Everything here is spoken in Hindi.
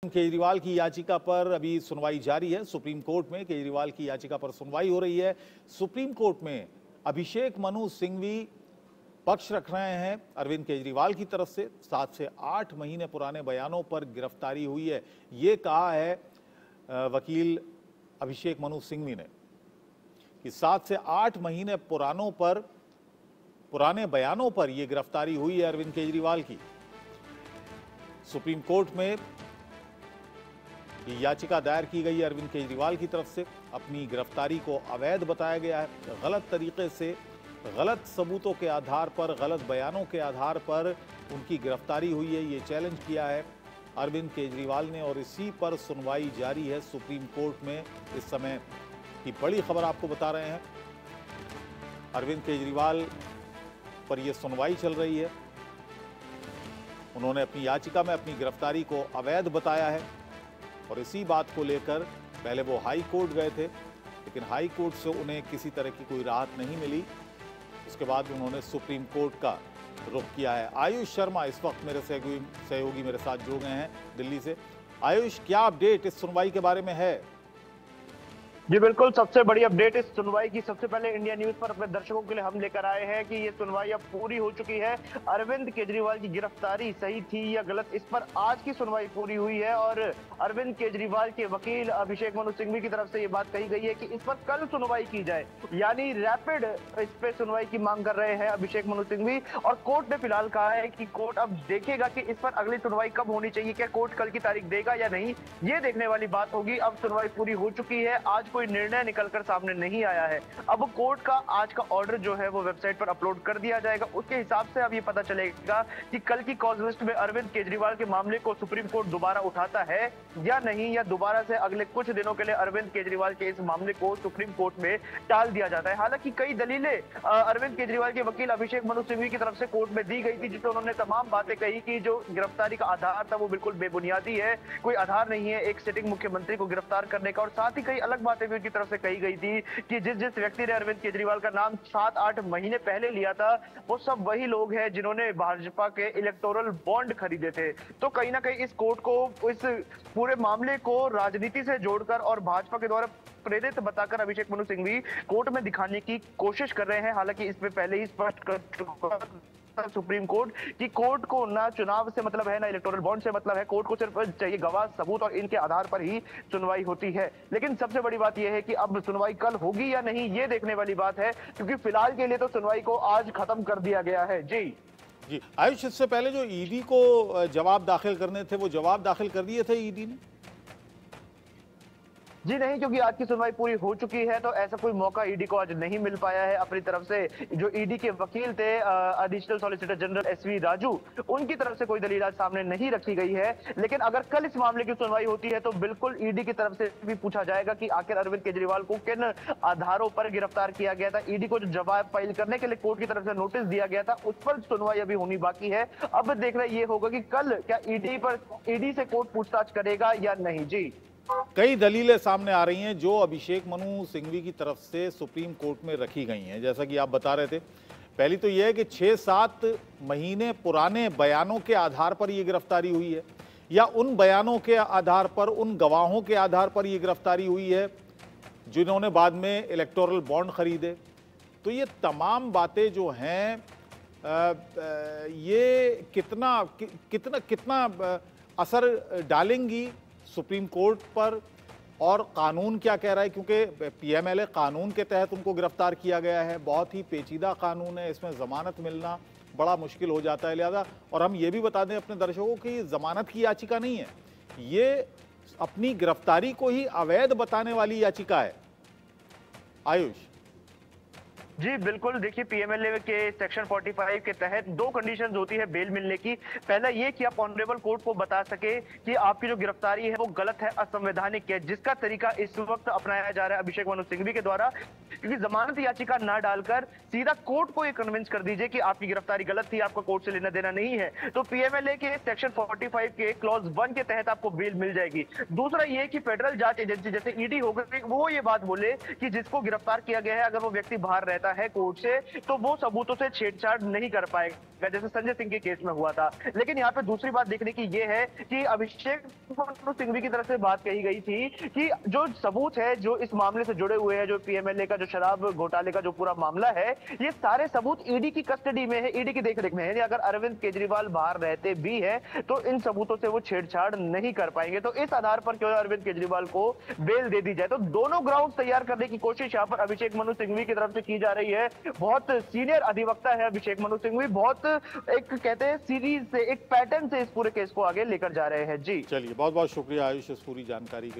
केजरीवाल की याचिका पर अभी सुनवाई जारी है। सुप्रीम कोर्ट में केजरीवाल की याचिका पर सुनवाई हो रही है। सुप्रीम कोर्ट में अभिषेक मनु सिंघवी पक्ष रख रहे हैं अरविंद केजरीवाल की तरफ से। 7 से 8 महीने पुराने बयानों पर गिरफ्तारी हुई है, ये कहा है वकील अभिषेक मनु सिंघवी ने कि 7 से 8 महीने पुराने बयानों पर यह गिरफ्तारी हुई है अरविंद केजरीवाल की। सुप्रीम कोर्ट में याचिका दायर की गई है अरविंद केजरीवाल की तरफ से। अपनी गिरफ्तारी को अवैध बताया गया है, गलत तरीके से, गलत सबूतों के आधार पर, गलत बयानों के आधार पर उनकी गिरफ्तारी हुई है, ये चैलेंज किया है अरविंद केजरीवाल ने और इसी पर सुनवाई जारी है सुप्रीम कोर्ट में। इस समय की बड़ी खबर आपको बता रहे हैं, अरविंद केजरीवाल पर यह सुनवाई चल रही है। उन्होंने अपनी याचिका में अपनी गिरफ्तारी को अवैध बताया है और इसी बात को लेकर पहले वो हाई कोर्ट गए थे, लेकिन हाई कोर्ट से उन्हें किसी तरह की कोई राहत नहीं मिली। उसके बाद उन्होंने सुप्रीम कोर्ट का रुख किया है। आयुष शर्मा इस वक्त मेरे सहयोगी मेरे साथ जुड़ गए हैं दिल्ली से। आयुष, क्या अपडेट इस सुनवाई के बारे में है? जी बिल्कुल, सबसे बड़ी अपडेट इस सुनवाई की सबसे पहले इंडिया न्यूज पर अपने दर्शकों के लिए हम लेकर आए हैं कि ये सुनवाई अब पूरी हो चुकी है। अरविंद केजरीवाल की गिरफ्तारी सही थी या गलत, इस पर आज की सुनवाई पूरी हुई है और अरविंद केजरीवाल के वकील अभिषेक मनु सिंघवी की तरफ से ये बात कही गई है कि इस पर कल सुनवाई की जाए, यानी रैपिड इस पे सुनवाई की मांग कर रहे हैं अभिषेक मनु सिंघवी। और कोर्ट ने फिलहाल कहा है कि कोर्ट अब देखेगा कि इस पर अगली सुनवाई कब होनी चाहिए, क्या कोर्ट कल की तारीख देगा या नहीं, ये देखने वाली बात होगी। अब सुनवाई पूरी हो चुकी है, आज कोई निर्णय निकलकर सामने नहीं आया है। अब कोर्ट का आज का ऑर्डर जो है वो वेबसाइट पर अपलोड कर दिया जाएगा, उसके हिसाब से अब ये पता चलेगा कि कल की कॉज लिस्ट में अरविंद केजरीवाल के मामले को सुप्रीम कोर्ट दोबारा उठाता है या नहीं, या दोबारा से अगले कुछ दिनों के लिए अरविंद केजरीवाल के इस मामले को सुप्रीम कोर्ट में टाल दिया जाता है। हालांकि कई दलीलें अरविंद केजरीवाल के वकील अभिषेक मनु सिंघवी की तरफ से कोर्ट में दी गई थी, जिसमें उन्होंने तमाम बातें कही कि जो गिरफ्तारी का आधार था वो बिल्कुल बेबुनियादी है, कोई आधार नहीं है एक सिटिंग मुख्यमंत्री को गिरफ्तार करने का। और साथ ही कई अलग बातें भी उनकी तरफ से कही गई थी कि जिस व्यक्ति ने अरविंद केजरीवाल का नाम 7-8 महीने पहले लिया था वो सब वही लोग हैं जिन्होंने भाजपा के इलेक्टोरल बॉन्ड खरीदे थे। तो कहीं ना कहीं इस कोर्ट को इस पूरे मामले को राजनीति से जोड़कर और भाजपा के द्वारा प्रेरित बताकर अभिषेक मनु सिंघवी कोर्ट में दिखाने की कोशिश कर रहे हैं। हालांकि इसमें पहले ही स्पष्ट कर चुका सुप्रीम कोर्ट कि कोर्ट को ना चुनाव से मतलब है ना इलेक्टोरल बॉन्ड से मतलब है, कोर्ट को सिर्फ चाहिए गवाह सबूत और इनके आधार पर ही सुनवाई होती है। लेकिन सबसे बड़ी बात यह है कि अब सुनवाई कल होगी या नहीं ये देखने वाली बात है, क्योंकि फिलहाल के लिए तो सुनवाई को आज खत्म कर दिया गया है। जी आयुष, इससे पहले जो ईडी को जवाब दाखिल करने थे वो जवाब दाखिल कर दिए थे ईडी ने? जी नहीं, क्योंकि आज की सुनवाई पूरी हो चुकी है तो ऐसा कोई मौका ईडी को आज नहीं मिल पाया है अपनी तरफ से। जो ईडी के वकील थे additional solicitor general SV Raju, उनकी तरफ से कोई दलील आज सामने नहीं रखी गई है। लेकिन अगर कल इस मामले की सुनवाई होती है तो बिल्कुल ईडी की तरफ से भी पूछा जाएगा कि आखिर अरविंद केजरीवाल को किन आधारों पर गिरफ्तार किया गया था। ईडी को जो जवाब फाइल करने के लिए कोर्ट की तरफ से नोटिस दिया गया था उस पर सुनवाई अभी होनी बाकी है। अब देखना ये होगा कि कल क्या ईडी से कोर्ट पूछताछ करेगा या नहीं। जी, कई दलीलें सामने आ रही हैं जो अभिषेक मनु सिंघवी की तरफ से सुप्रीम कोर्ट में रखी गई हैं, जैसा कि आप बता रहे थे। पहली तो यह है कि 6-7 महीने पुराने बयानों के आधार पर यह गिरफ्तारी हुई है, या उन बयानों के आधार पर, उन गवाहों के आधार पर यह गिरफ्तारी हुई है जिन्होंने बाद में इलेक्टोरल बॉन्ड खरीदे। तो ये तमाम बातें जो हैं ये कितना असर डालेंगी सुप्रीम कोर्ट पर, और कानून क्या कह रहा है, क्योंकि पीएमएलए कानून के तहत उनको गिरफ्तार किया गया है। बहुत ही पेचीदा कानून है, इसमें जमानत मिलना बड़ा मुश्किल हो जाता है लिहाजा। और हम ये भी बता दें अपने दर्शकों की जमानत की याचिका नहीं है, ये अपनी गिरफ्तारी को ही अवैध बताने वाली याचिका है। आयुष जी बिल्कुल, देखिए पीएमएलए के सेक्शन 45 के तहत 2 कंडीशंस होती है बेल मिलने की। पहला ये कि आप ऑनरेबल कोर्ट को बता सके कि आपकी जो गिरफ्तारी है वो गलत है, असंवैधानिक है, जिसका तरीका इस वक्त अपनाया जा रहा है अभिषेक मनु सिंघवी के द्वारा। क्योंकि जमानत याचिका ना डालकर सीधा कोर्ट को ये कन्विंस कर दीजिए कि आपकी गिरफ्तारी गलत थी, आपका कोर्ट से लेना देना नहीं है, तो पीएमएलए के सेक्शन 45 के क्लॉज 1 के तहत आपको बेल मिल जाएगी। दूसरा ये कि फेडरल जांच एजेंसी जैसे ईडी हो गई वो ये बात बोले कि जिसको गिरफ्तार किया गया है अगर वो व्यक्ति बाहर रहता जाता है कोर्ट से तो वो सबूतों से छेड़छाड़ नहीं कर पाएगा, जैसे संजय सिंह के केस में हुआ था। लेकिन यहाँ पे दूसरी बात देखने की ये है कि अभिषेक मनु सिंघवी की तरफ से बात कही गई थी कि जो सबूत है जो इस मामले से जुड़े हुए हैं, जो पीएमएलए का जो शराब घोटाले का जो पूरा मामला है, ये सारे सबूत ईडी की कस्टडी में है, ईडी की देखरेख में है। अगर अरविंद केजरीवाल बाहर रहते भी है तो इन सबूतों से वो छेड़छाड़ नहीं कर पाएंगे। तो इस आधार पर क्यों अरविंद केजरीवाल को बेल दे दी जाए। तो दोनों ग्राउंड तैयार करने की कोशिश यहाँ पर अभिषेक मनु सिंघवी की तरफ से की जा रही है। बहुत सीनियर अधिवक्ता है अभिषेक मनु सिंघवी, बहुत एक कहते हैं सीरीज से, एक पैटर्न से इस पूरे केस को आगे लेकर जा रहे हैं। जी चलिए, बहुत बहुत शुक्रिया आयुष इस पूरी जानकारी के